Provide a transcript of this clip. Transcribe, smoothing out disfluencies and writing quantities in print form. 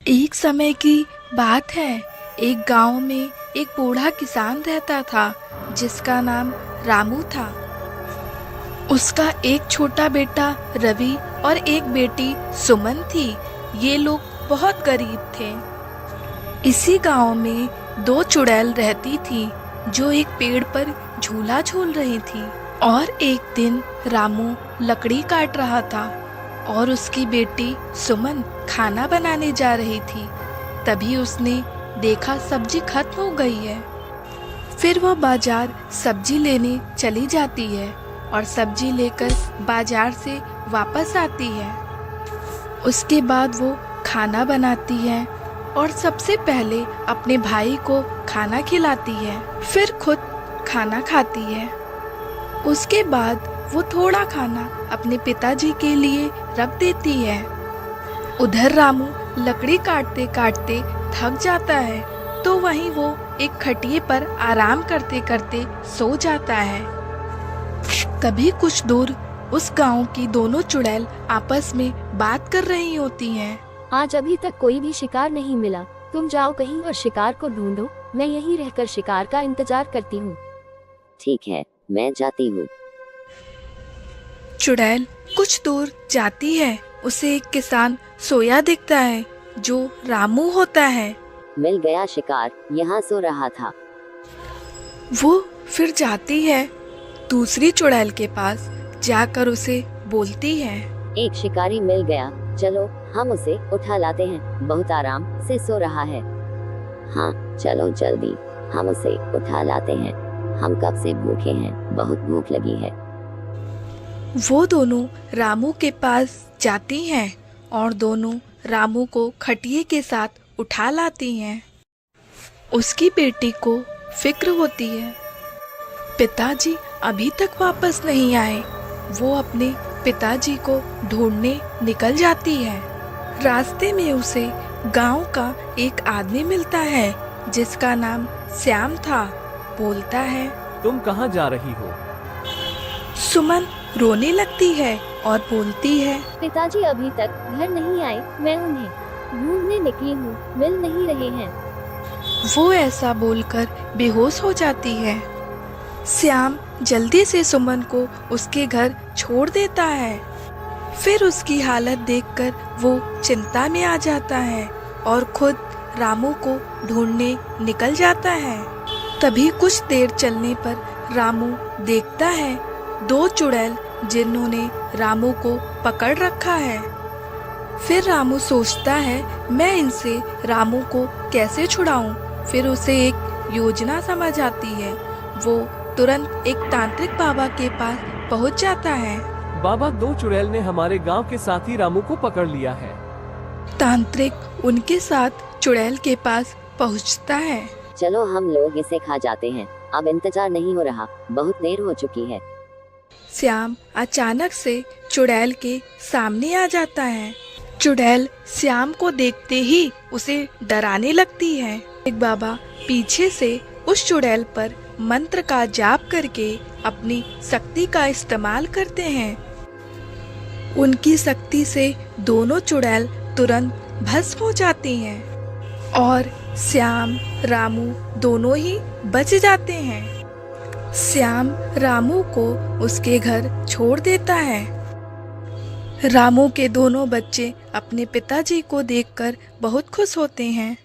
एक समय की बात है। एक गांव में एक बूढ़ा किसान रहता था जिसका नाम रामू था। उसका एक छोटा बेटा रवि और एक बेटी सुमन थी। ये लोग बहुत गरीब थे। इसी गांव में दो चुड़ैल रहती थी जो एक पेड़ पर झूला झूल रही थी। और एक दिन रामू लकड़ी काट रहा था और उसकी बेटी सुमन खाना बनाने जा रही थी। तभी उसने देखा सब्जी खत्म हो गई है। फिर वह बाजार सब्जी लेने चली जाती है और सब्जी लेकर बाजार से वापस आती है। उसके बाद वो खाना बनाती है और सबसे पहले अपने भाई को खाना खिलाती है, फिर खुद खाना खाती है। उसके बाद वो थोड़ा खाना अपने पिताजी के लिए रख देती है। उधर रामू लकड़ी काटते काटते थक जाता है तो वहीं वो एक खटिये पर आराम करते करते सो जाता है। तभी कुछ दूर उस गांव की दोनों चुड़ैल आपस में बात कर रही होती हैं। आज अभी तक कोई भी शिकार नहीं मिला। तुम जाओ कहीं और शिकार को ढूंढो। मैं यहीं रहकर शिकार का इंतजार करती हूँ। ठीक है, मैं जाती हूँ। चुड़ैल कुछ दूर जाती है। उसे एक किसान सोया दिखता है जो रामू होता है। मिल गया शिकार, यहाँ सो रहा था। वो फिर जाती है दूसरी चुड़ैल के पास, जाकर उसे बोलती है, एक शिकारी मिल गया, चलो हम उसे उठा लाते हैं, बहुत आराम से सो रहा है। हाँ चलो जल्दी, हम उसे उठा लाते हैं, हम कब से भूखे हैं, बहुत भूख लगी है। वो दोनों रामू के पास जाती हैं और दोनों रामू को खटिये के साथ उठा लाती हैं। उसकी बेटी को फिक्र होती है, पिताजी अभी तक वापस नहीं आए। वो अपने पिताजी को ढूंढने निकल जाती है। रास्ते में उसे गांव का एक आदमी मिलता है जिसका नाम श्याम था। बोलता है, तुम कहाँ जा रही हो? सुमन रोने लगती है और बोलती है, पिताजी अभी तक घर नहीं आए, मैं उन्हें ढूंढने निकली हूँ, मिल नहीं रहे हैं। वो ऐसा बोलकर बेहोश हो जाती है। श्याम जल्दी से सुमन को उसके घर छोड़ देता है। फिर उसकी हालत देखकर वो चिंता में आ जाता है और खुद रामू को ढूंढने निकल जाता है। तभी कुछ देर चलने पर रामू देखता है दो चुड़ैल जिन्होंने रामू को पकड़ रखा है। फिर रामू सोचता है, मैं इनसे रामू को कैसे छुड़ाऊं। फिर उसे एक योजना समझ आती है। वो तुरंत एक तांत्रिक बाबा के पास पहुंच जाता है। बाबा, दो चुड़ैल ने हमारे गांव के साथी रामू को पकड़ लिया है। तांत्रिक उनके साथ चुड़ैल के पास पहुंचता है। चलो हम लोग इसे खा जाते हैं, अब इंतजार नहीं हो रहा, बहुत देर हो चुकी है। श्याम अचानक से चुड़ैल के सामने आ जाता है। चुड़ैल श्याम को देखते ही उसे डराने लगती है। एक बाबा पीछे से उस चुड़ैल पर मंत्र का जाप करके अपनी शक्ति का इस्तेमाल करते हैं। उनकी शक्ति से दोनों चुड़ैल तुरंत भस्म हो जाती हैं और श्याम रामू दोनों ही बच जाते हैं। श्याम रामू को उसके घर छोड़ देता है। रामू के दोनों बच्चे अपने पिताजी को देखकर बहुत खुश होते हैं।